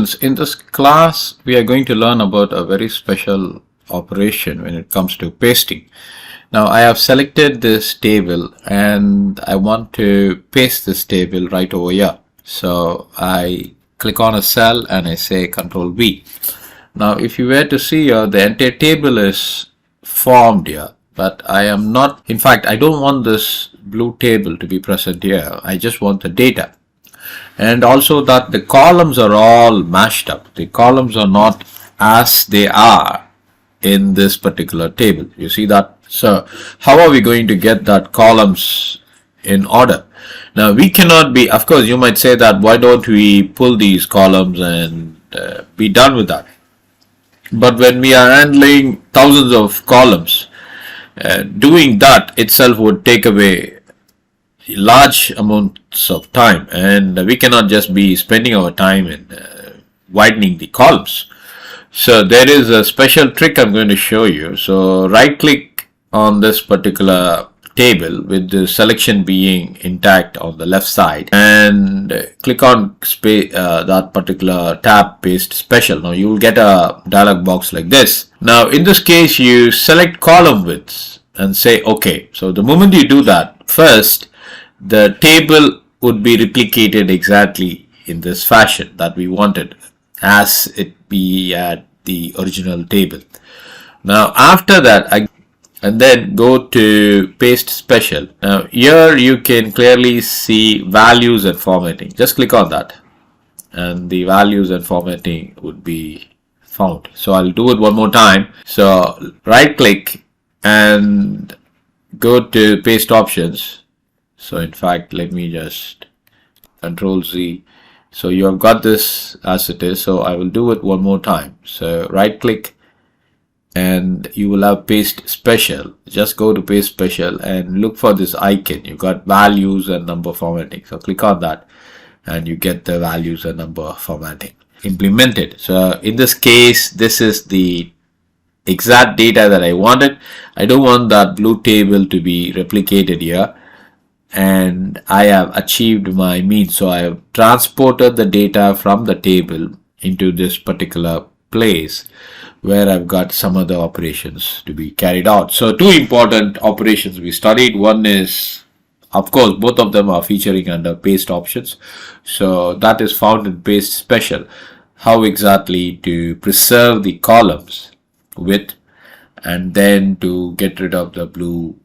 In this class, we are going to learn about a very special operation when it comes to pasting. Now, I have selected this table and I want to paste this table right over here. So I click on a cell and I say Control V. Now, if you were to see here, the entire table is formed here, but I am not, in fact, I don't want this blue table to be present here. I just want the data. And also that the columns are all mashed up. The columns are not as they are in this particular table. You see that? So how are we going to get that columns in order? Now we cannot be, of course you might say that why don't we pull these columns and be done with that. But when we are handling thousands of columns, doing that itself would take away large amounts of time, and we cannot just be spending our time in widening the columns. So there is a special trick I'm going to show you. So right click on this particular table with the selection being intact on the left side and click on that particular tab, paste special. Now you will get a dialog box like this. Now in this case you select column widths and say OK. So the moment you do that, first the table would be replicated exactly in this fashion that we wanted as it be at the original table. Now after that, and then go to paste special. Now here you can clearly see values and formatting. Just click on that and the values and formatting would be found. So I'll do it one more time. So right click and go to paste options. So in fact, let me just Control Z. So you have got this as it is. So I will do it one more time. So right click and you will have paste special. Just go to paste special and look for this icon. You got values and number formatting. So click on that and you get the values and number formatting implemented. So in this case, this is the exact data that I wanted. I don't want that blue table to be replicated here. And I have achieved my mean. So I have transported the data from the table into this particular place where I've got some other operations to be carried out. So two important operations we studied. One is, of course, both of them are featuring under paste options. So that is found in paste special. How exactly to preserve the columns width and then to get rid of the blue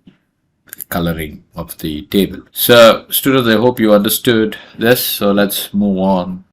coloring of the table. So students, I hope you understood this. So let's move on.